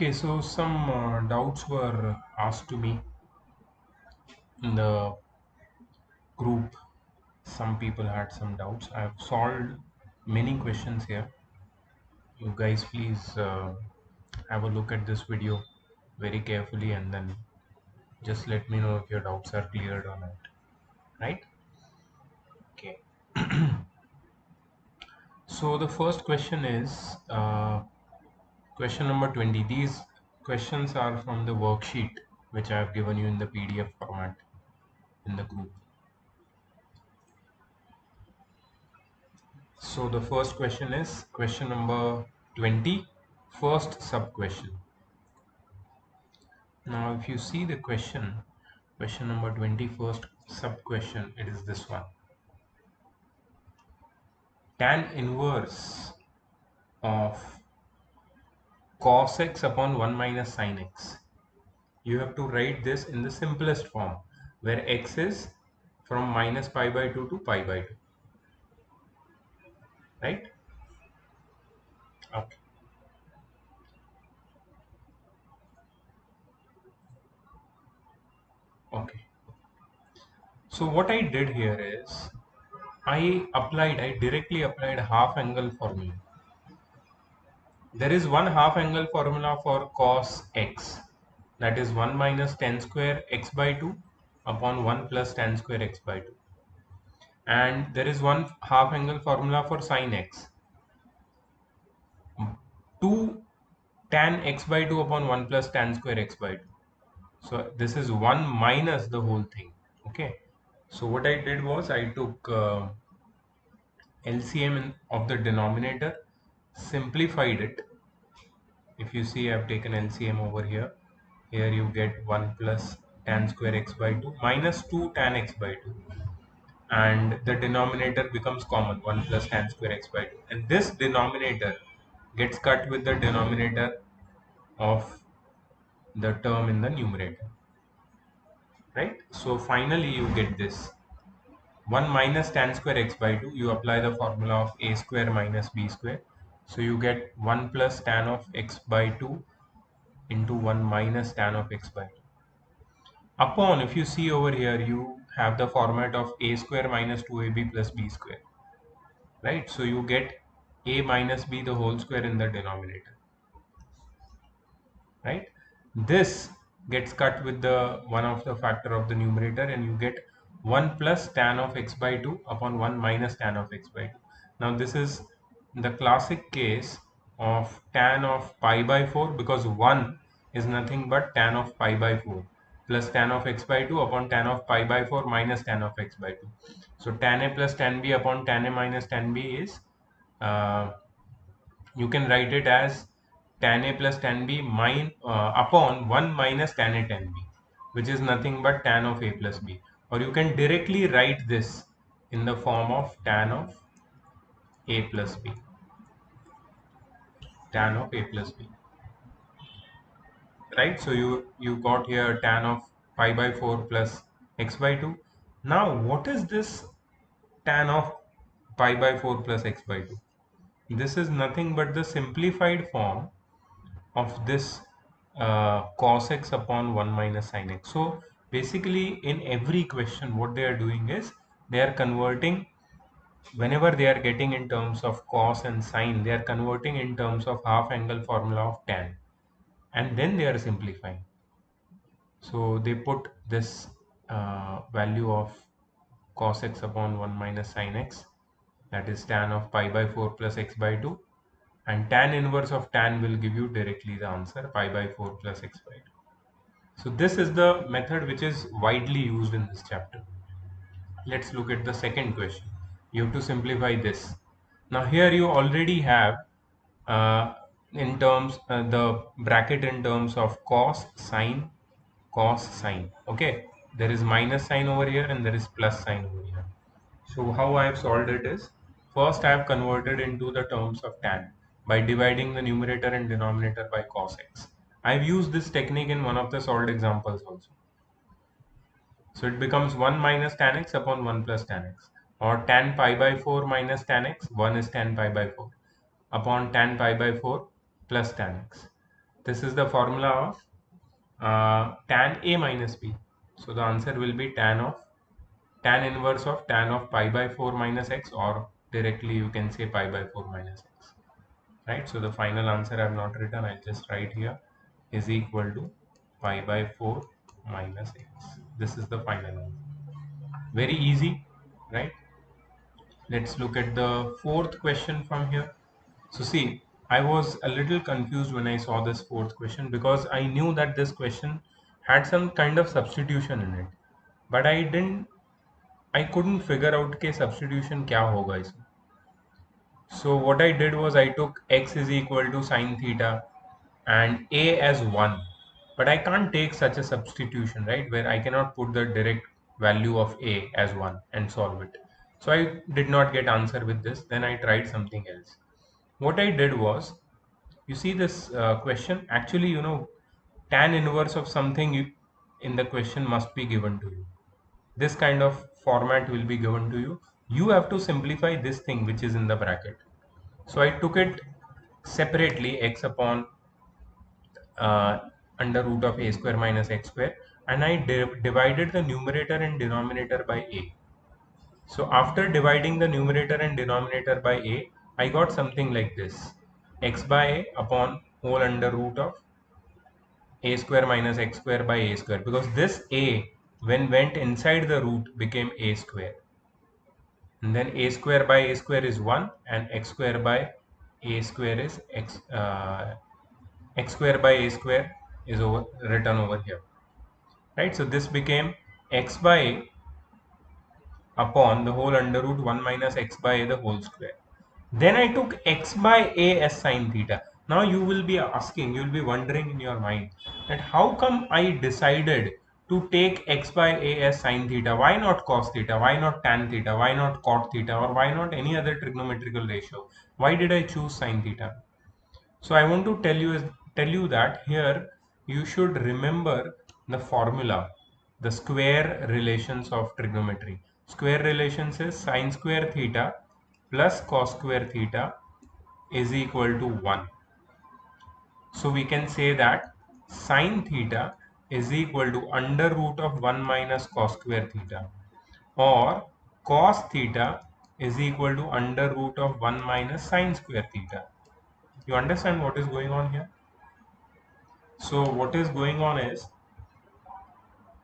Okay, so some doubts were asked to me in the group. Some people had some doubts. I've solved many questions here. You guys, please have a look at this video very carefully and then just let me know if your doubts are cleared or not. Right? Okay. So the first question is question number 20. These questions are from the worksheet which I have given you in the PDF format in the group. So the first question is question number 20, first sub question. Now if you see the question number 20, first sub question, it is this one. Tan inverse of cos x upon 1 minus sin x. You have to write this in the simplest form where x is from minus pi by 2 to pi by 2. Right? Okay. Okay. So what I did here is I directly applied half angle formula. There is one half angle formula for cos x, that is 1 minus tan square x by 2 upon 1 plus tan square x by 2. And there is one half angle formula for sin x, 2 tan x by 2 upon 1 plus tan square x by 2. So this is 1 minus the whole thing. Okay. So what I did was I took LCM of the denominator, simplified it. If you see, I've taken LCM over here. Here you get 1 plus tan square x by 2 minus 2 tan x by 2. And the denominator becomes common, 1 plus tan square x by 2. And this denominator gets cut with the denominator of the term in the numerator. Right? So finally you get this. 1 minus tan square x by 2, you apply the formula of a square minus b square. So you get 1 plus tan of x by 2 into 1 minus tan of x by 2. Upon, if you see over here, you have the format of a square minus 2ab plus b square. Right? So you get a minus b the whole square in the denominator. Right? This gets cut with the one of the factor of the numerator and you get 1 plus tan of x by 2 upon 1 minus tan of x by 2. Now this is the classic case of tan of pi by 4 because 1 is nothing but tan of pi by 4 plus tan of x by 2 upon tan of pi by 4 minus tan of x by 2. So tan a plus tan b upon tan a minus tan b is you can write it as tan a plus tan b upon 1 minus tan a tan b, which is nothing but tan of a plus b. Or you can directly write this in the form of tan of a plus b. Tan of a plus b. Right? So you got here tan of pi by 4 plus x by 2. Now what is this tan of pi by 4 plus x by 2? This is nothing but the simplified form of this cos x upon 1 minus sin x. So basically in every question what they are doing is they are converting, whenever they are getting in terms of cos and sin, they are converting in terms of half angle formula of tan and then they are simplifying. So they put this value of cos x upon 1 minus sin x, that is tan of pi by 4 plus x by 2, and tan inverse of tan will give you directly the answer pi by 4 plus x by 2. So this is the method which is widely used in this chapter. Let's look at the second question. You have to simplify this. Now here you already have in terms the bracket in terms of cos sine. Okay, there is minus sign over here and there is plus sign over here. So how I have solved it is, first I have converted into the terms of tan by dividing the numerator and denominator by cos x. I have used this technique in one of the solved examples also. So it becomes 1 minus tan x upon 1 plus tan x, or tan pi by 4 minus tan x, 1 is tan pi by 4, upon tan pi by 4 plus tan x. This is the formula of tan A minus B. So the answer will be tan inverse of tan of pi by 4 minus x, or directly you can say pi by 4 minus x. Right? So the final answer I have not written, I'll just write here, is equal to pi by 4 minus x. This is the final answer. Very easy, right? Let's look at the fourth question from here. So see, I was a little confused when I saw this fourth question, because I knew that this question had some kind of substitution in it, but I couldn't figure out के substitution क्या होगा इसमें. So what I did was I took x is equal to sine theta and a as 1, but I can't take such a substitution, right, where I cannot put the direct value of a as 1 and solve it. So I did not get answer with this. Then I tried something else. What I did was, you see this question, actually, tan inverse of something in the question must be given to you. This kind of format will be given to you. You have to simplify this thing which is in the bracket. So I took it separately, x upon uh, under root of a square minus x square, and I divided the numerator and denominator by a. So after dividing the numerator and denominator by a, I got something like this: x by a upon whole under root of a square minus x square by a square, because this a, when went inside the root, became a square. And then a square by a square is 1, and x square by a square is x square by a square is written over here, right? So this became x by a upon the whole under root 1 minus x by a the whole square. Then I took x by a as sine theta. Now you will be asking, you will be wondering in your mind, that how come I decided to take x by a as sine theta? Why not cos theta? Why not tan theta? Why not cot theta? Or why not any other trigonometrical ratio? Why did I choose sine theta? So I want to tell you that here you should remember the formula, the square relations of trigonometry. Square relations is sine square theta plus cos square theta is equal to 1. So we can say that sine theta is equal to under root of 1 minus cos square theta, or cos theta is equal to under root of 1 minus sine square theta. You understand what is going on here? So what is going on is,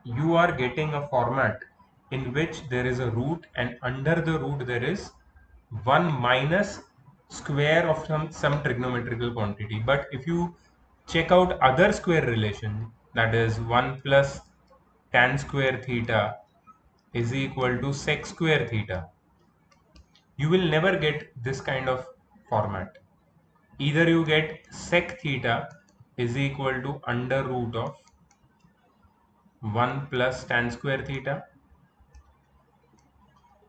you are getting a format in which there is a root, and under the root there is 1 minus square of some trigonometrical quantity. But if you check out other square relation, that is 1 plus tan square theta is equal to sec square theta, you will never get this kind of format. Either you get sec theta is equal to under root of 1 plus tan square theta,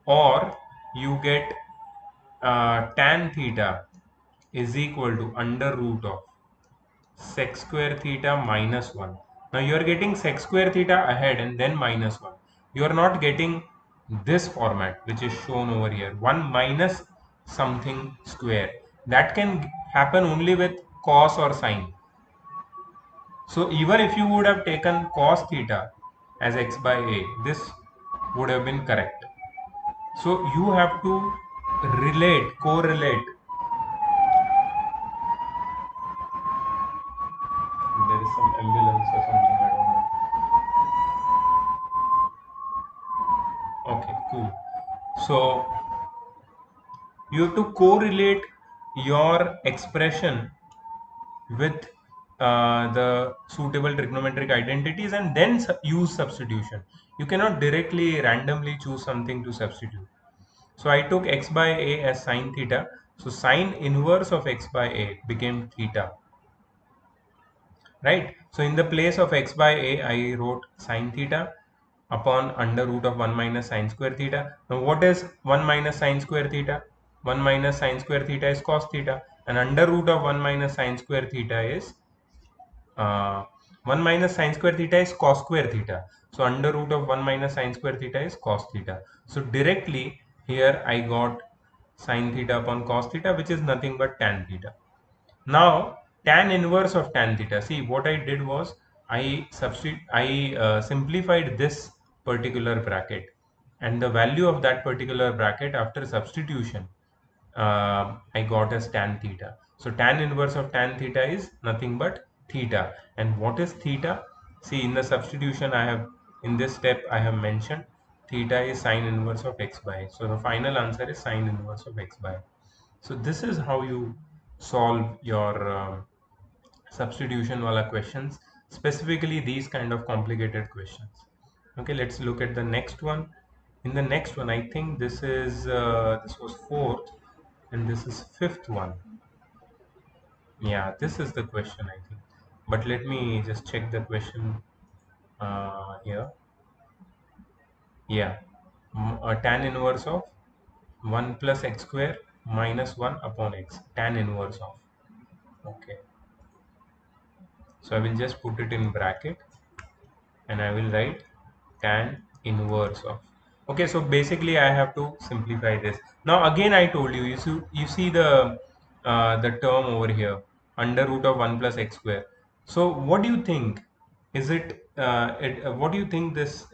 or you get tan theta is equal to under root of sec square theta minus 1. Now you are getting sec square theta ahead and then minus 1. You are not getting this format which is shown over here, 1 minus something square. That can happen only with cos or sine. So even if you would have taken cos theta as x by a, this would have been correct. So you have to correlate. There is some ambulance or something, I don't know. Okay, cool. So you have to correlate your expression with the suitable trigonometric identities, and then use substitution. You cannot directly randomly choose something to substitute. So I took x by a as sine theta. So sine inverse of x by a became theta, right? So in the place of x by a, I wrote sine theta upon under root of 1 minus sine square theta. Now what is 1 minus sine square theta? 1 minus sine square theta is cos theta, and under root of 1 minus sine square theta is 1 minus sine square theta is cos square theta. So under root of 1 minus sine square theta is cos theta. So directly here I got sine theta upon cos theta, which is nothing but tan theta. Now tan inverse of tan theta. See, what I did was I simplified this particular bracket, and the value of that particular bracket after substitution I got as tan theta. So tan inverse of tan theta is nothing but theta. And what is theta? See, in the substitution I have, in this step I have mentioned theta is sine inverse of x by x. So the final answer is sine inverse of x by x. So this is how you solve your substitution wala questions, specifically these kind of complicated questions. Okay, let's look at the next one. In the next one, I think this was fourth and this is fifth one. Yeah, this is the question, I think, but let me just check the question here. Yeah, tan inverse of 1 plus x square minus 1 upon x, tan inverse of. Okay, so I will just put it in bracket and I will write tan inverse of. Okay, so basically I have to simplify this. Now again I told you, you see the term over here, under root of 1 plus x square. So what do you think? Is what do you think this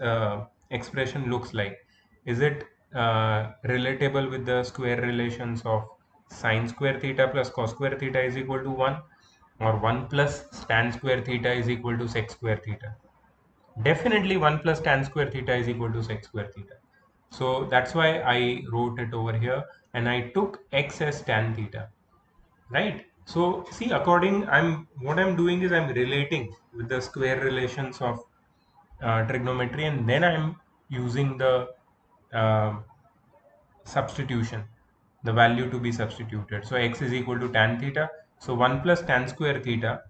expression looks like? Is it relatable with the square relations of sine square theta plus cos square theta is equal to 1, or 1 plus tan square theta is equal to sec square theta? Definitely 1 plus tan square theta is equal to sec square theta. So that's why I wrote it over here and I took x as tan theta, right? So see, what I'm doing is I'm relating with the square relations of trigonometry, and then I'm using the uh, substitution, the value to be substituted. So x is equal to tan theta. So 1 plus tan square theta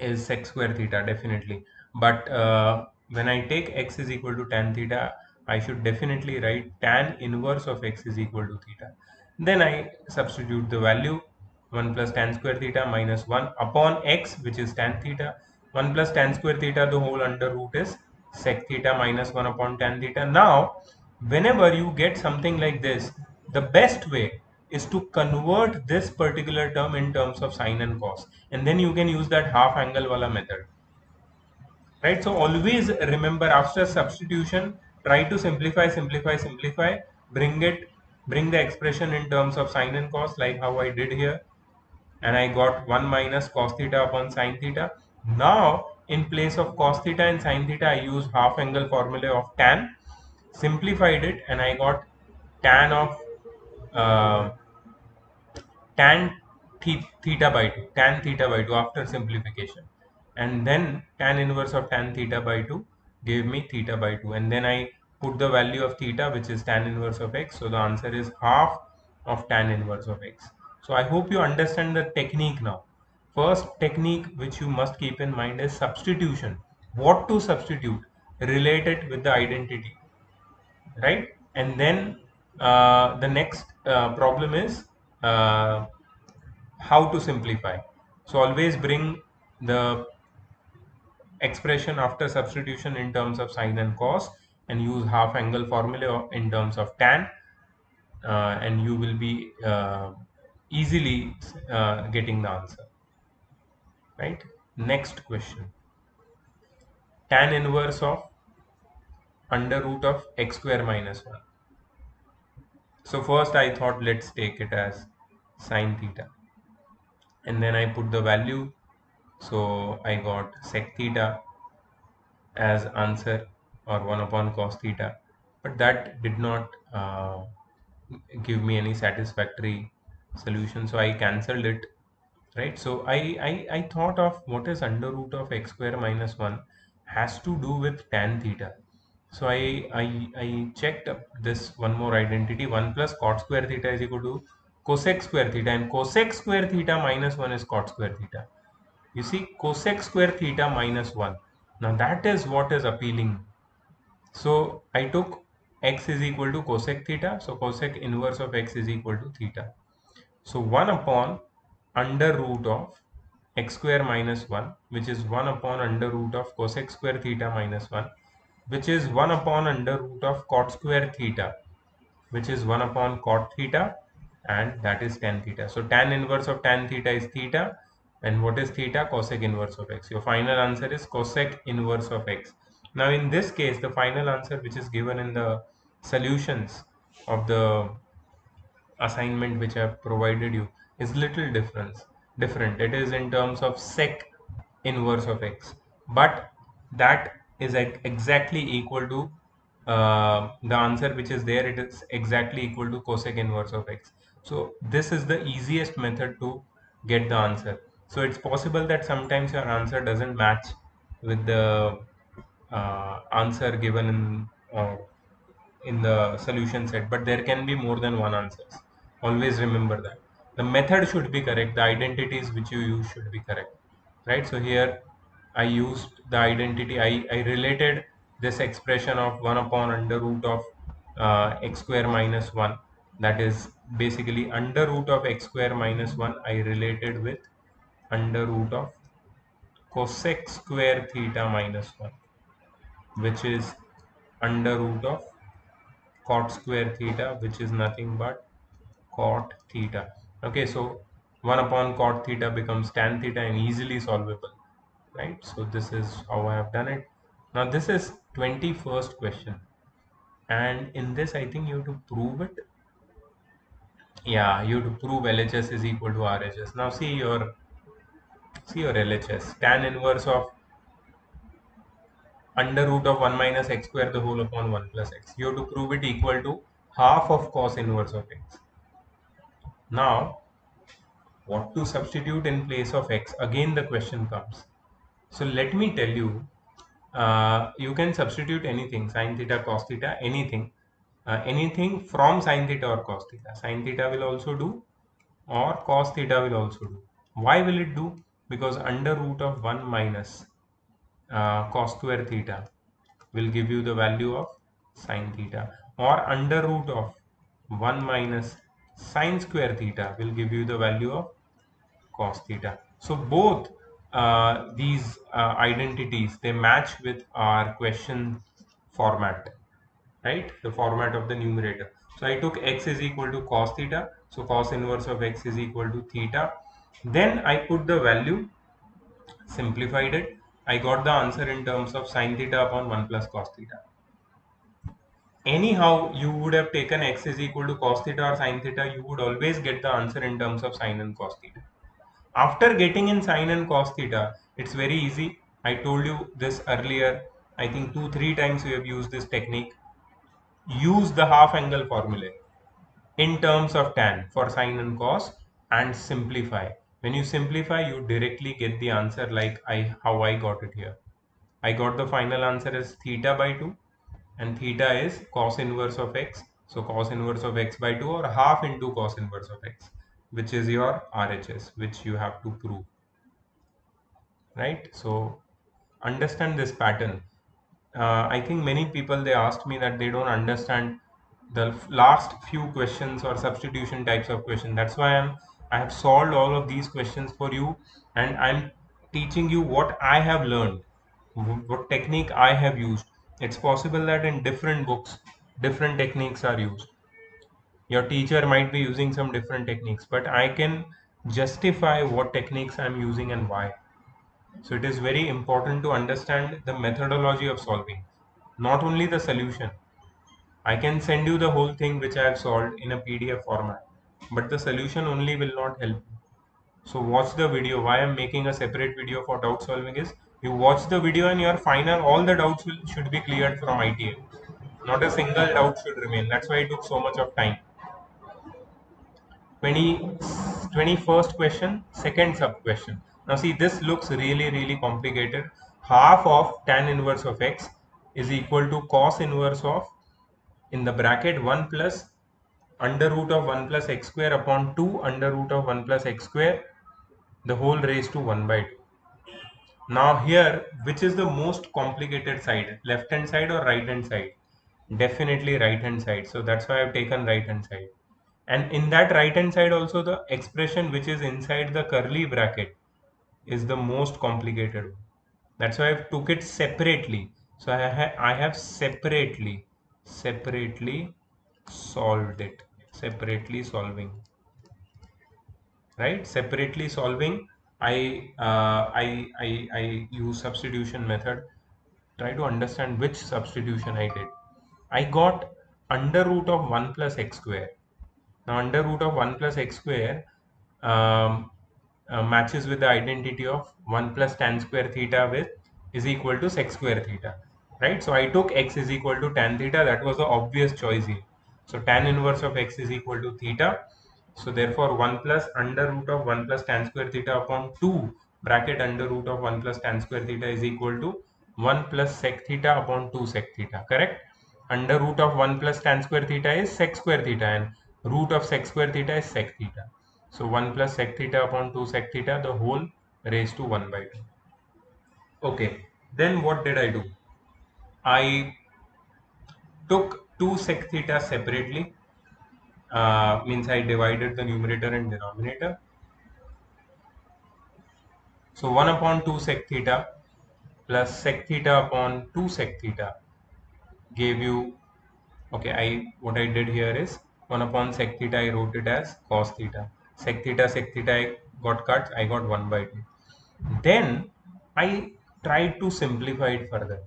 is sec square theta, definitely. But when I take x is equal to tan theta, I should definitely write tan inverse of x is equal to theta. Then I substitute the value, 1 plus tan square theta minus 1 upon x, which is tan theta. 1 plus tan square theta, the whole under root is sec theta minus 1 upon tan theta. Now, whenever you get something like this, the best way is to convert this particular term in terms of sine and cos, and then you can use that half angle wala method, right? So always remember, after substitution, try to simplify, bring the expression in terms of sine and cos, like how I did here, and I got 1 minus cos theta upon sine theta. Now in place of cos theta and sine theta, I use half angle formula of tan, simplified it, and I got tan of uh, tan theta by 2, tan theta by 2 after simplification, and then tan inverse of tan theta by 2 gave me theta by 2, and then I put the value of theta, which is tan inverse of x. So the answer is half of tan inverse of x. So I hope you understand the technique now. First technique which you must keep in mind is substitution. What to substitute? Relate it with the identity, right? And then the next problem is how to simplify. So always bring the expression after substitution in terms of sine and cos, and use half angle formula in terms of tan, and you will be easily getting the answer, right? Next question, tan inverse of under root of x square minus 1. So first I thought, let's take it as sine theta, and then I put the value. So I got sec theta as answer, or 1 upon cos theta, but that did not give me any satisfactory solution, so I cancelled it, right? So I thought of what is under root of x square minus 1 has to do with tan theta. So I checked up this one more identity, 1 plus cot square theta is equal to cosec square theta, and cosec square theta minus 1 is cot square theta. You see, cosec square theta minus 1. Now that is what is appealing. So I took x is equal to cosec theta. So cosec inverse of x is equal to theta. So 1 upon under root of x square minus 1, which is 1 upon under root of cosec square theta minus 1, which is 1 upon under root of cot square theta, which is 1 upon cot theta, and that is tan theta. So tan inverse of tan theta is theta, And what is theta? Cosec inverse of x. Your final answer is cosec inverse of x. Now in this case, the final answer which is given in the solutions of the assignment which I have provided you is little different. It is in terms of sec inverse of x, but that is exactly equal to the answer which is there. It is exactly equal to cosec inverse of x. So this is the easiest method to get the answer. So it's possible that sometimes your answer doesn't match with the answer given in the solution set, but there can be more than one answers. Always remember that the method should be correct, the identities which you use should be correct, right? So here I used the identity, I related this expression of 1 upon under root of x square minus 1, that is basically under root of x square minus 1, I related with under root of cosec square theta minus 1, which is under root of cot square theta, which is nothing but cot theta. Okay, so 1 upon cot theta becomes tan theta and easily solvable, right? So this is how I have done it. Now this is 21st question, and in this I think you have to prove it. Yeah, you have to prove LHS is equal to RHS. Now see your LHS, tan inverse of under root of 1 minus x square the whole upon 1 plus x. You have to prove it equal to half of cos inverse of x. Now what to substitute in place of x? Again the question comes. So let me tell you, you can substitute anything, sine theta, cos theta, anything from sine theta or cos theta. Sine theta will also do, or cos theta will also do. Why will it do? Because under root of 1 minus cos square theta will give you the value of sine theta, or under root of 1 minus sine square theta will give you the value of cos theta. So both these identities, they match with our question format, right? The format of the numerator. So I took x is equal to cos theta, so cos inverse of x is equal to theta. Then I put the value, simplified it. I got the answer in terms of sine theta upon 1 plus cos theta. Anyhow, you would have taken x is equal to cos theta or sine theta, you would always get the answer in terms of sine and cos theta. After getting in sine and cos theta, it's very easy. I told you this earlier. I think 2-3 times we have used this technique. Use the half angle formula in terms of tan for sine and cos and simplify. When you simplify, you directly get the answer like how I got it here. I got the final answer as theta by 2, and theta is cos inverse of x. So cos inverse of x by 2, or half into cos inverse of x, which is your RHS, which you have to prove, right? So understand this pattern. I think many people, they asked me that they don't understand the last few questions or substitution types of question. That's why I have solved all of these questions for you, and I'm teaching you what I have learned, what technique I have used. It's possible that in different books different techniques are used. Your teacher might be using some different techniques, but I can justify what techniques I'm using and why. So it is very important to understand the methodology of solving, not only the solution. I can send you the whole thing which I have solved in a PDF format, but the solution only will not help you. So watch the video. Why I'm making a separate video for doubt solving is, you watch the video and your final, all the doubts should be cleared from ITA. Not a single doubt should remain. That's why it took so much of time. 21st question, second sub question. Now see, this looks really complicated. Half of tan inverse of x is equal to cos inverse of, in the bracket, 1 plus under root of 1 plus x square upon 2 under root of 1 plus x square, the whole raised to 1 by 2. Now here, which is the most complicated side, left hand side or right hand side? Definitely right hand side. So that's why I've taken right hand side. And in that right hand side also, the expression which is inside the curly bracket is the most complicated one. That's why I took it separately. So I have separately solved it. Separately solving. Right? Separately solving I use substitution method. Try to understand which substitution I did. I got under root of 1 plus x square. Now under root of 1 plus x square um, matches with the identity of 1 plus tan square theta with is equal to sec square theta, right? So I took x is equal to tan theta. That was the obvious choice here. So tan inverse of x is equal to theta. So therefore 1 plus under root of 1 plus tan square theta upon 2 bracket under root of 1 plus tan square theta is equal to 1 plus sec theta upon 2 sec theta, correct? Under root of 1 plus tan square theta is sec square theta and root of sec square theta is sec theta. So 1 plus sec theta upon 2 sec theta, the whole raised to 1 by 2. Okay, then what did I do? I took 2 sec theta separately, means I divided the numerator and denominator. So 1 upon 2 sec theta plus sec theta upon 2 sec theta gave you, okay, what I did here is 1 upon sec theta, I wrote it as cos theta. Sec theta I got cut, I got 1 by 2. Then I tried to simplify it further.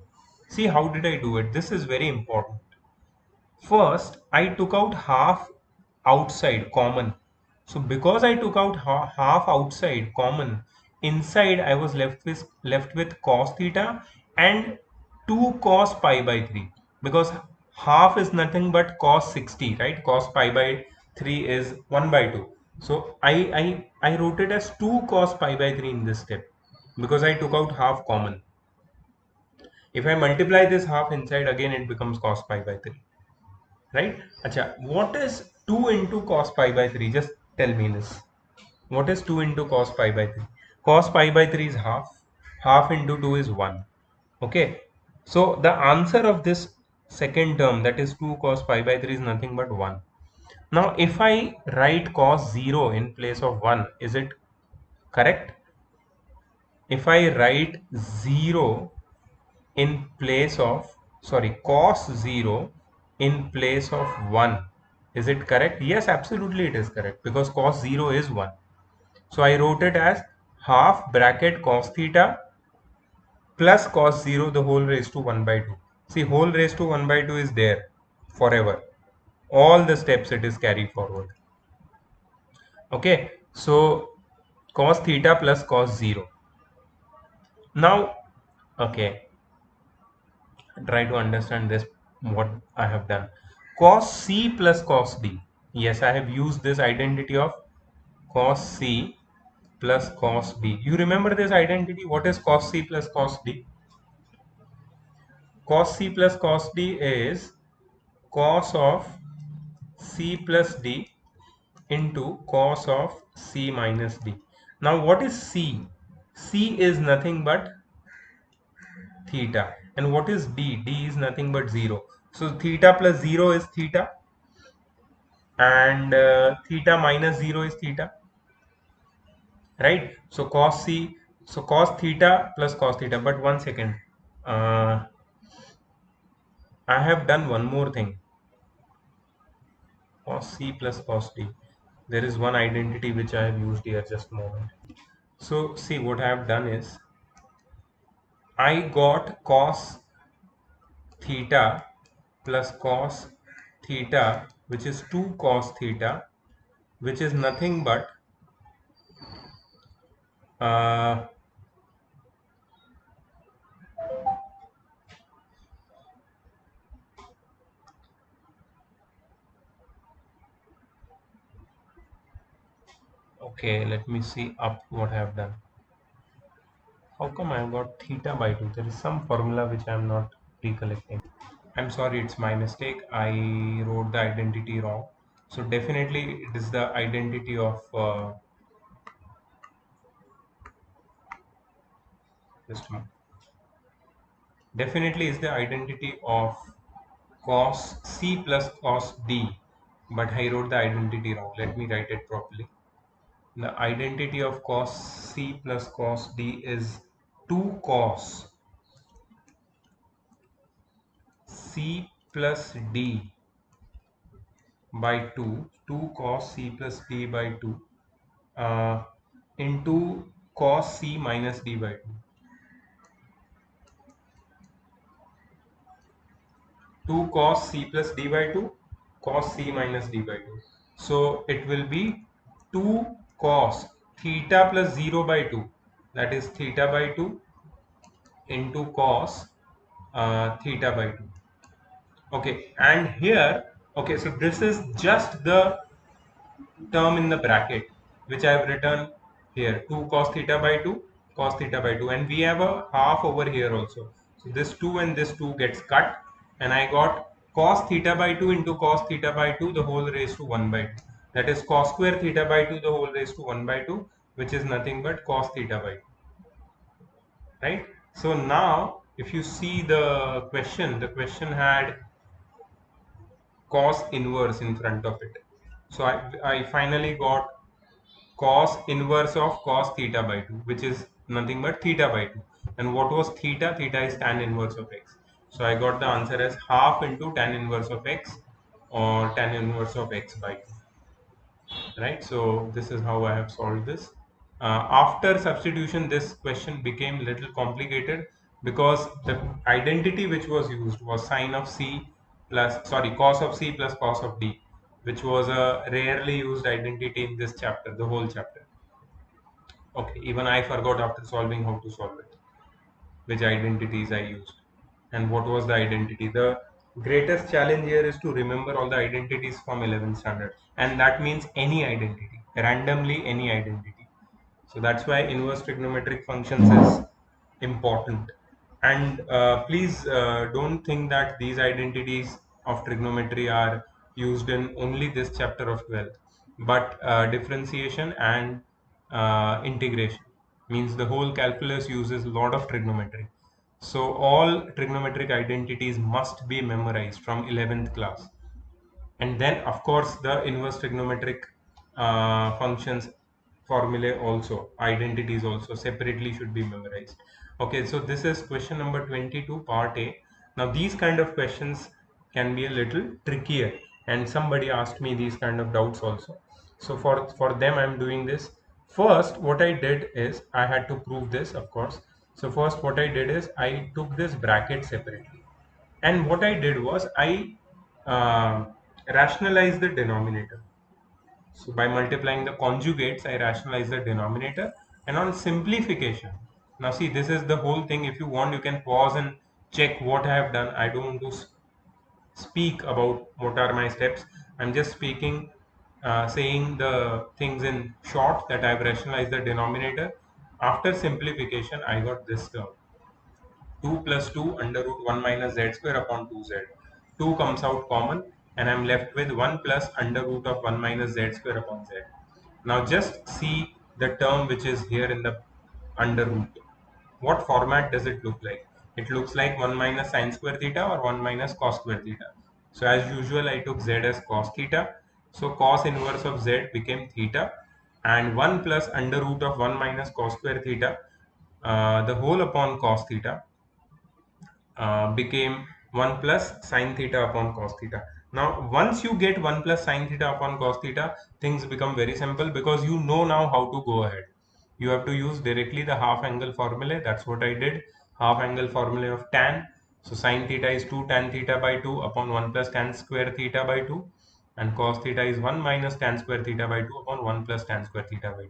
See, how did I do it? This is very important. First, I took out half outside common. So because I took out half outside common, inside I was left with cos theta and 2 cos pi by 3, because half is nothing but cos 60, right? Cos pi by 3 is 1 by 2. So I wrote it as 2 cos pi by 3 in this step because I took out half common. If I multiply this half inside, again it becomes cos pi by 3. Right? Acha, what is 2 into cos pi by 3? Just tell me this. What is 2 into cos pi by 3? Cos pi by 3 is half. Half into 2 is 1. Okay. So the answer of this second term, that is 2 cos pi by 3, is nothing but 1. Now if I write cos 0 in place of 1, is it correct? If I write 0 in place of, sorry, cos 0 in place of 1, is it correct? Yes, absolutely it is correct, because cos 0 is 1. So I wrote it as half bracket cos theta plus cos 0 the whole raised to 1 by 2. See, whole raised to 1 by 2 is there forever. All the steps it is carried forward. Okay, so cos theta plus cos 0. Now, okay, try to understand this, what I have done. Cos C plus cos D. Yes, I have used this identity of cos C plus cos D. You remember this identity? What is cos C plus cos D? Cos C plus cos D is cos of C plus D into cos of C minus D. Now what is C? C is nothing but theta. And what is D? D is nothing but 0. So theta plus 0 is theta, and theta minus 0 is theta, right? So cos C, so cos theta plus cos theta. But one second, uh, I have done one more thing. Cos C plus cos D. There is one identity which I have used here, just a moment. So see, what I have done is I got cos theta plus cos theta, which is 2 cos theta, which is nothing but uh, okay, let me see up what I have done. How come I have got theta by 2? There is some formula which I am not recollecting. I'm sorry, it's my mistake. I wrote the identity wrong. So definitely it is the identity of just a moment. Definitely is the identity of cos C plus cos D, but I wrote the identity wrong. Let me write it properly. The identity of cos C plus cos D is 2 cos C plus D by 2, 2 cos C plus D by 2 uh, into cos c minus d by 2. 2 cos c plus d by 2, cos c minus d by 2. So it will be 2 cos theta plus 0 by 2, that is theta by 2 into cos theta by 2. Okay, and here, okay, so this is just the term in the bracket which I have written here, 2 cos theta by 2, cos theta by 2, and we have a half over here also. So this 2 and this 2 gets cut, and I got cos theta by 2 into cos theta by 2 the whole raised to 1 by 2. That is cos square theta by 2 the whole raised to 1 by 2, which is nothing but cos theta by 2, right? So now if you see the question had cos inverse in front of it. So I finally got cos inverse of cos theta by 2, which is nothing but theta by 2. And what was theta? Theta is tan inverse of x. So I got the answer as half into tan inverse of x, or tan inverse of x by 2. Right? So this is how I have solved this. After substitution, this question became little complicated because the identity which was used was sine of c plus, sorry, cos of c plus cos of d, which was a rarely used identity in this chapter, the whole chapter. Okay, even I forgot after solving how to solve it, which identities I used and what was the identity. The greatest challenge here is to remember all the identities from 11th standard, and that means any identity, randomly any identity. So that's why inverse trigonometric functions is important. And please don't think that these identities of trigonometry are used in only this chapter of 12th, but differentiation and integration means the whole calculus uses a lot of trigonometry. So all trigonometric identities must be memorized from 11th class. And then of course the inverse trigonometric functions, formulae also, identities also separately should be memorized. Okay, so this is question number 22, part A. Now these kind of questions can be a little trickier, and somebody asked me these kind of doubts also. So for them I'm doing this. First what I did is I had to prove this, of course. So first what I did is I took this bracket separately, and what I did was I rationalized the denominator. So by multiplying the conjugates, I rationalize the denominator. And on simplification, now see, this is the whole thing. If you want, you can pause and check what I have done. I don't want to speak about what are my steps. I'm just speaking, saying the things in short, that I've rationalized the denominator. After simplification, I got this term. 2 plus 2 under root 1 minus z square upon 2z. 2 comes out common, and I'm left with 1 plus under root of 1 minus z square upon z. Now just see the term which is here in the under root. What format does it look like? It looks like 1 minus sine square theta or 1 minus cos square theta. So as usual, I took z as cos theta. So cos inverse of z became theta, and 1 plus under root of 1 minus cos square theta, the whole upon cos theta, became 1 plus sine theta upon cos theta. Now, once you get 1 plus sine theta upon cos theta, things become very simple because you know now how to go ahead. You have to use directly the half angle formula. That's what I did. Half angle formula of tan. So sine theta is 2 tan theta by 2 upon 1 plus tan square theta by 2. And cos theta is 1 minus tan square theta by 2 upon 1 plus tan square theta by 2.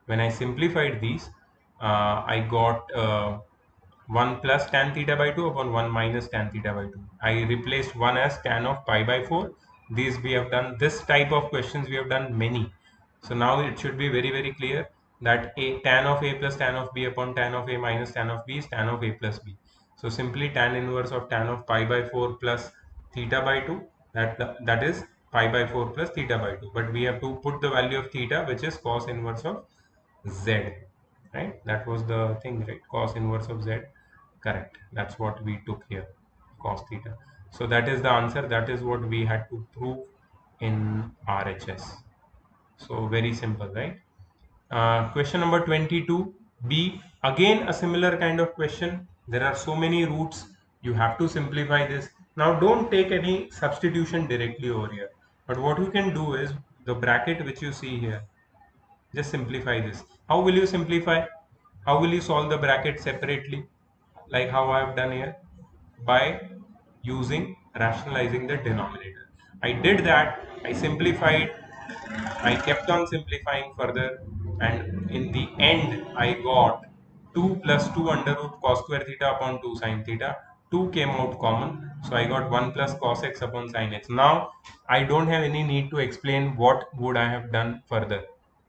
When I simplified these, I got 1 plus tan theta by 2 upon 1 minus tan theta by 2. I replaced 1 as tan of pi by 4. These we have done, this type of questions we have done many. So now it should be very, very clear that a tan of a plus tan of b upon tan of a minus tan of b is tan of a plus b. So simply tan inverse of tan of pi by 4 plus theta by 2, that is pi by 4 plus theta by 2. But we have to put the value of theta, which is cos inverse of z, right? That was the thing, right? Cos inverse of z, correct. That's what we took here, cos theta. So that is the answer. That is what we had to prove in RHS. So very simple, right? Question number 22b, again a similar kind of question. There are so many roots, you have to simplify this. Now don't take any substitution directly over here, but what you can do is the bracket which you see here, just simplify this. How will you simplify? How will you solve the bracket separately, like how I have done here? By using rationalizing the denominator. I did that. I simplified. I kept on simplifying further, and in the end, I got 2 plus 2 under root cos square theta upon 2 sin theta. 2 came out common, so I got 1 plus cos x upon sin x. Now, I don't have any need to explain what would I have done further.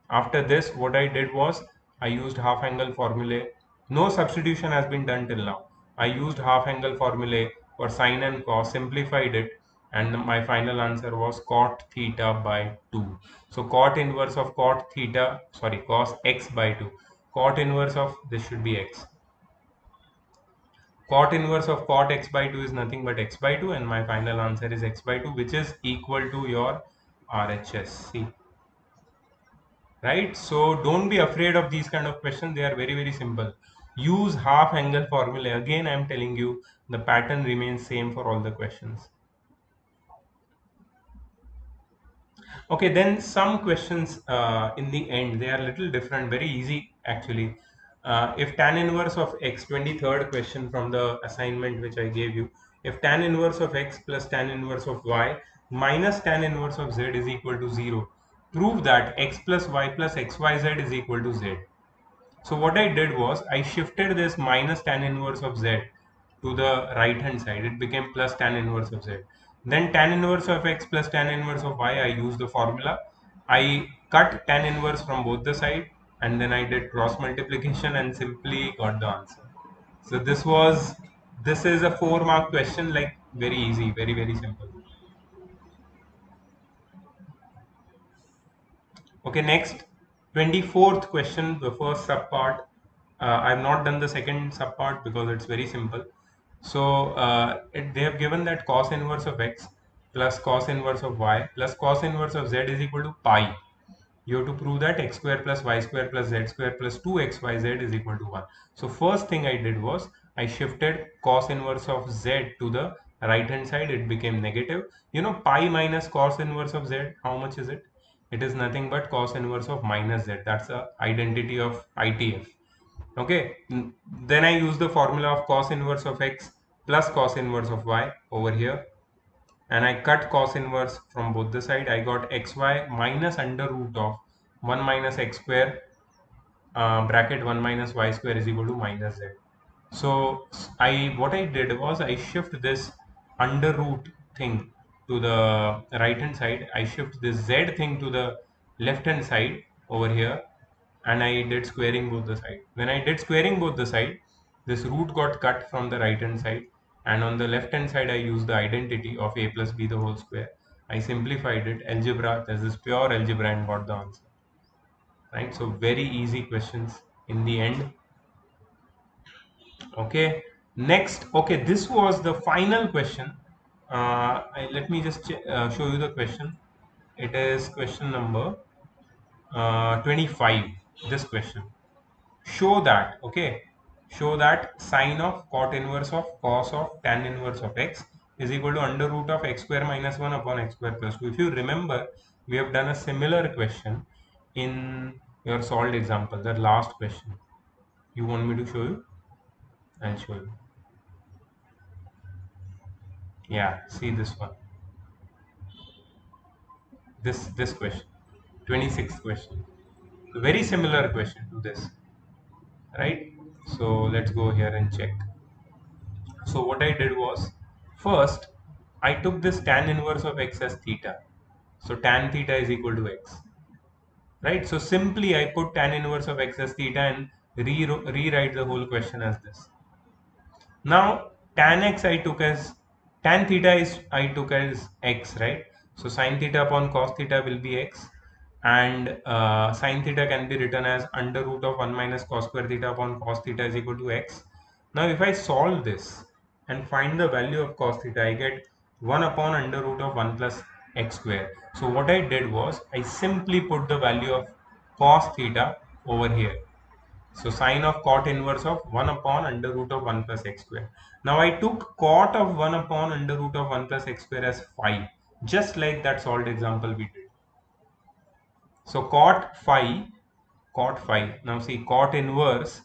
After this, what I did was I used half angle formulae. No substitution has been done till now. I used half angle formulae for sine and cos, simplified it, and my final answer was cot theta by 2. So cot inverse of cot theta, sorry, cos x by 2. Cot inverse of this should be x. Cot inverse of cot x by 2 is nothing but x by 2, and my final answer is x by 2, which is equal to your RHS. See, right? So don't be afraid of these kind of questions. They are very, very simple. Use half angle formula. Again, I am telling you, the pattern remains same for all the questions. Okay, then some questions in the end, they are a little different, very easy actually. If tan inverse of x, 23rd question from the assignment which I gave you, if tan inverse of x plus tan inverse of y minus tan inverse of z is equal to 0, prove that x plus y plus xyz is equal to z. So what I did was I shifted this minus tan inverse of z to the right hand side. It became plus tan inverse of z. Then tan inverse of x plus tan inverse of y, I used the formula. I cut tan inverse from both the side, and then I did cross multiplication and simply got the answer. So this is a 4-mark question, like very easy, very, very simple. Okay, next, 24th question, the first subpart. I have not done the second subpart because it's very simple. So they have given that cos inverse of x plus cos inverse of y plus cos inverse of z is equal to pi. You have to prove that x square plus y square plus z square plus 2xyz is equal to 1. So first thing I did was I shifted cos inverse of z to the right hand side. It became negative. You know, pi minus cos inverse of z, how much is it? It is nothing but cos inverse of minus z. That's the identity of ITF. Okay, then I use the formula of cos inverse of x plus cos inverse of y over here, and I cut cos inverse from both the side. I got xy minus under root of 1 minus x square bracket 1 minus y square is equal to minus z. So what I did was I shift this under root thing to the right hand side. I shift this z thing to the left hand side over here, and I did squaring both the side. When I did squaring both the side, this root got cut from the right hand side, and on the left hand side I used the identity of a plus b the whole square. I simplified it, algebra, this is pure algebra, and got the answer. Right, so very easy questions in the end. Okay, next, okay, this was the final question. Let me just show you the question. It is question number 25. This question, show that, okay, show that sine of cot inverse of cos of tan inverse of x is equal to under root of x square minus 1 upon x square plus 2. If you remember, we have done a similar question in your solved example, the last question. You want me to show you? I'll show you. Yeah, see this one, this question, 26th question, very similar question to this, right? So let's go here and check. So what I did was, first I took this tan inverse of x as theta. So tan theta is equal to x, right? So simply I put tan inverse of x as theta and rewrite the whole question as this. Now tan x I took as, tan theta is I took as x, right? So sine theta upon cos theta will be x, and sine theta can be written as under root of 1 minus cos square theta upon cos theta is equal to x. Now if I solve this and find the value of cos theta, I get 1 upon under root of 1 plus x square. So what I did was I simply put the value of cos theta over here. So sine of cot inverse of 1 upon under root of 1 plus x square. Now I took cot of 1 upon under root of 1 plus x square as phi, just like that solved example we did. So cot phi, now see, cot inverse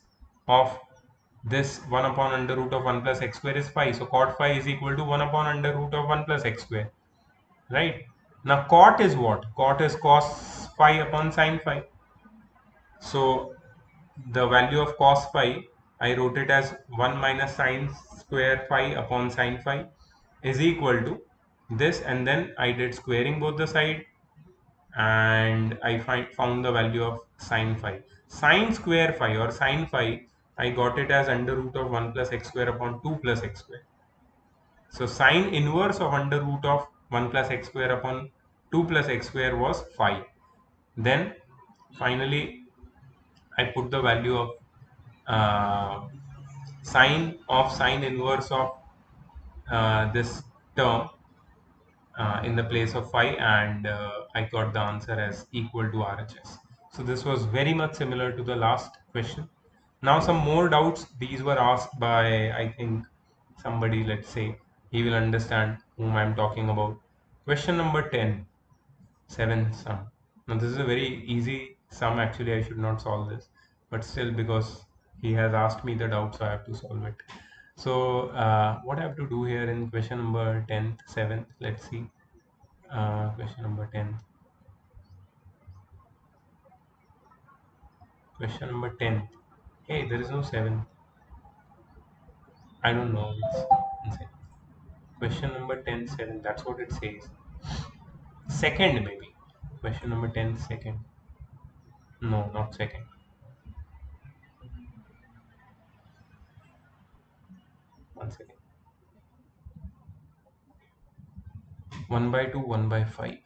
of this 1 upon under root of 1 plus x square is phi. So cot phi is equal to 1 upon under root of 1 plus x square, right? Now cot is what? Cot is cos phi upon sin phi. So the value of cos phi, I wrote it as 1 minus sin square phi upon sin phi is equal to this, and then I did squaring both the side, and I found the value of sin phi. Sin square phi or sin phi, I got it as under root of 1 plus x square upon 2 plus x square. So sine inverse of under root of 1 plus x square upon 2 plus x square was phi. Then finally I put the value of sine of sine inverse of this term in the place of phi, and I got the answer as equal to RHS. So this was very much similar to the last question. Now some more doubts. These were asked by, I think, somebody, let's say he will understand whom I am talking about. Question number 10, 7 sum. Now this is a very easy sum. Actually I should not solve this, but still, because he has asked me the doubt, so I have to solve it. So what I have to do here in question number 10th, 7th, let's see. Question number 10. Question number 10. Hey, there is no 7. I don't know. It's question number 10, 7. That's what it says. Second, maybe. Question number 10, second. No, not second. One second. 1 by 2, 1 by 5.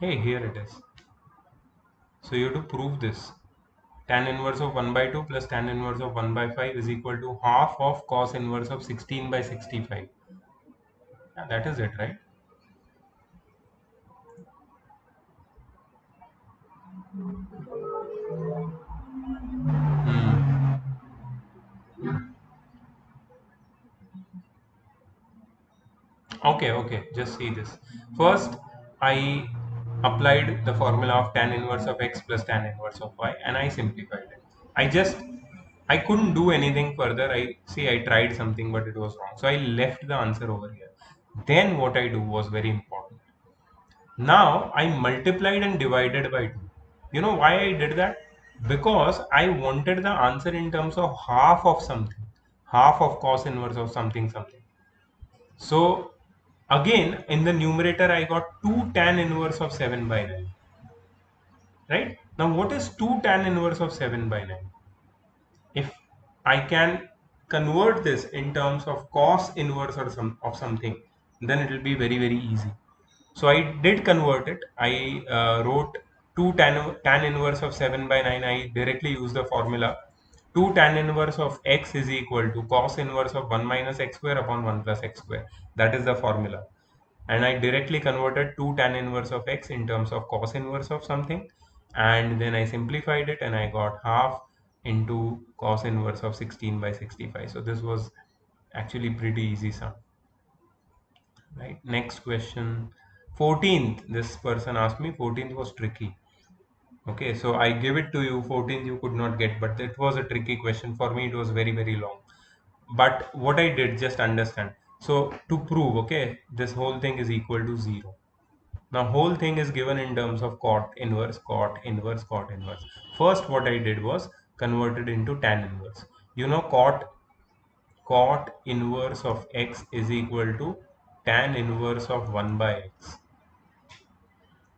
Hey, here it is. So you have to prove this. Tan inverse of 1 by 2 plus tan inverse of 1 by 5 is equal to half of cos inverse of 16 by 65. Yeah, that is it, right? Hmm. Okay, just see this. First, I applied the formula of tan inverse of x plus tan inverse of y, and I simplified it. I couldn't do anything further. I tried something, but it was wrong. So I left the answer over here. Then what I do was very important. Now I multiplied and divided by 2. You know why I did that? Because I wanted the answer in terms of half of something, half of cos inverse of something something. So again, in the numerator, I got 2 tan inverse of 7 by 9. Right? Now, what is 2 tan inverse of 7 by 9? If I can convert this in terms of cos inverse or of something, then it will be very, very easy. So I did convert it. I wrote 2 tan inverse of 7 by 9. I directly used the formula 2 tan inverse of x is equal to cos inverse of 1 minus x square upon 1 plus x square. That is the formula. And I directly converted 2 tan inverse of x in terms of cos inverse of something, and then I simplified it and I got half into cos inverse of 16 by 65. So this was actually pretty easy sum. Right, next question. 14th, this person asked me. 14th was tricky. Okay, so I give it to you. 14th you could not get, but it was a tricky question for me. It was very, very long. But what I did, just understand. So to prove, okay, this whole thing is equal to 0. Now whole thing is given in terms of cot inverse, cot inverse, cot inverse. First what I did was converted into tan inverse. You know, cot inverse of x is equal to tan inverse of 1 by x.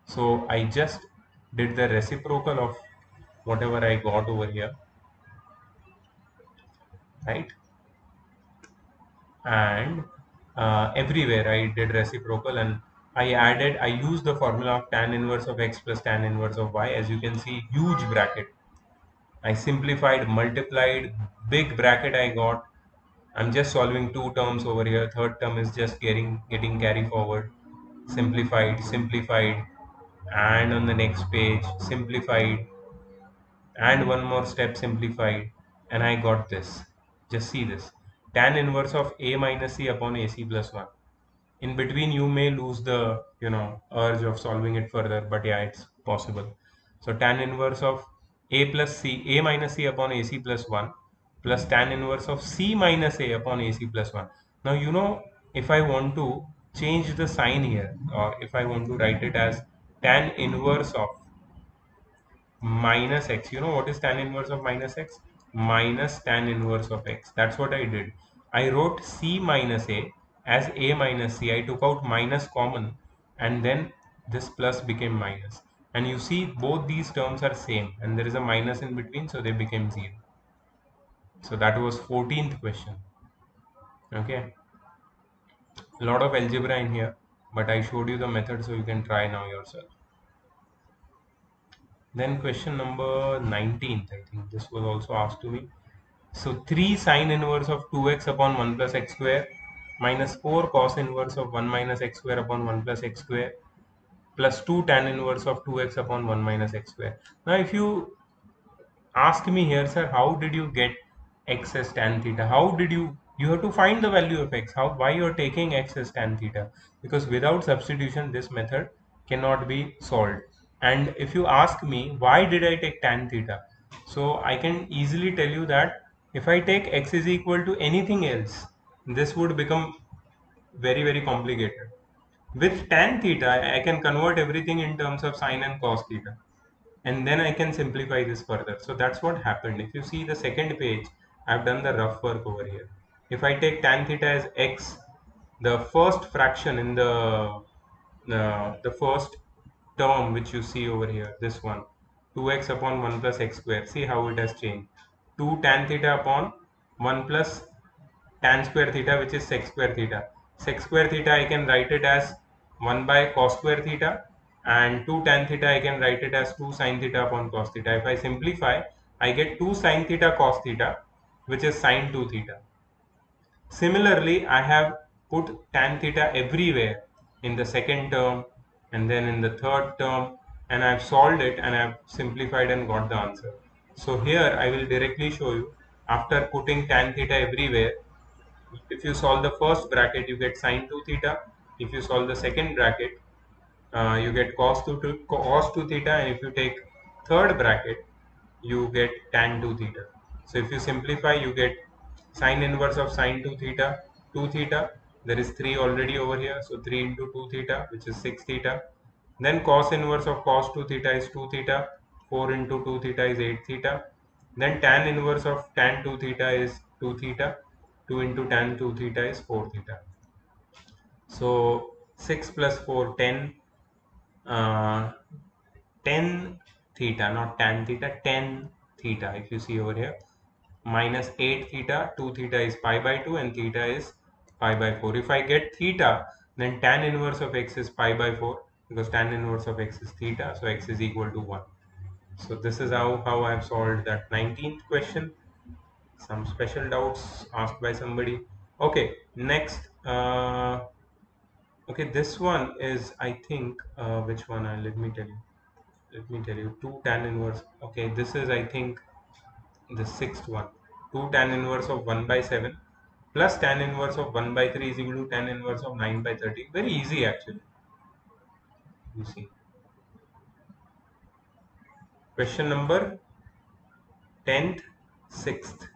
So I just did the reciprocal of whatever I got over here, right? And everywhere I did reciprocal, and I used the formula of tan inverse of x plus tan inverse of y. As you can see, huge bracket. I simplified, multiplied, big bracket I got. I'm just solving two terms over here. Third term is just getting carry forward. Simplified, and on the next page, simplified, and one more step, simplified, and I got this. Just see this. Tan inverse of a minus c upon ac plus 1. in between you may lose the urge of solving it further, but yeah, it's possible. So tan inverse of a minus c upon ac plus 1 plus tan inverse of c minus a upon ac plus 1. Now if I want to change the sign here, or if I want to write it as tan inverse of minus x. You know what is tan inverse of minus x? Minus tan inverse of x. That's what I did. I wrote c minus a as a minus c. I took out minus common, and then this plus became minus. And you see both these terms are same, and there is a minus in between, so they became 0. So that was 14th question. Okay, a lot of algebra in here, but I showed you the method so you can try now yourself. Then question number 19th, I think this was also asked to me. So 3 sine inverse of 2x upon 1 plus x square minus 4 cos inverse of 1 minus x square upon 1 plus x square plus 2 tan inverse of 2x upon 1 minus x square. Now if you ask me here, sir, how did you get x as tan theta? How did you have to find the value of x? Why you're taking x as tan theta? Because without substitution, this method cannot be solved. And if you ask me, why did I take tan theta? So I can easily tell you that if I take x is equal to anything else, this would become very, very complicated. With tan theta, I can convert everything in terms of sine and cos theta, and then I can simplify this further. So that's what happened. If you see the second page, I've done the rough work over here. If I take tan theta as x, the first fraction in the first term which you see over here, this one, 2x upon 1 plus x square, see how it has changed. 2 tan theta upon 1 plus tan square theta, which is sec square theta. Sec square theta I can write it as 1 by cos square theta, and 2 tan theta I can write it as 2 sin theta upon cos theta. If I simplify, I get 2 sin theta cos theta, which is sin 2 theta. Similarly, I have put tan theta everywhere in the second term and then in the third term, and I've solved it and I've simplified and got the answer. So here I will directly show you, after putting tan theta everywhere, if you solve the first bracket, you get sine 2 theta. If you solve the second bracket, you get cos 2 theta. And if you take third bracket, you get tan 2 theta. So if you simplify, you get sine inverse of sine 2 theta, 2 theta. There is 3 already over here. So 3 into 2 theta, which is 6 theta. Then cos inverse of cos 2 theta is 2 theta. 4 into 2 theta is 8 theta. Then tan inverse of tan 2 theta is 2 theta. 2 into tan 2 theta is 4 theta. So 6 plus 4, 10. Uh, 10 theta, not tan theta, 10 theta. If you see over here, minus 8 theta, 2 theta is pi by 2, and theta is pi by 4. If I get theta, then tan inverse of x is pi by 4, because tan inverse of x is theta, so x is equal to 1. So this is how I have solved that 19th question. Some special doubts asked by somebody. Okay, next. Okay, this one is, I think, which one? Let me tell you. Let me tell you. 2 tan inverse. Okay, this is, I think, the sixth one. 2 tan inverse of 1 by 7 plus tan inverse of 1 by 3 is equal to tan inverse of 9 by 30. Very easy, actually. You see. Question number 10th, 6th.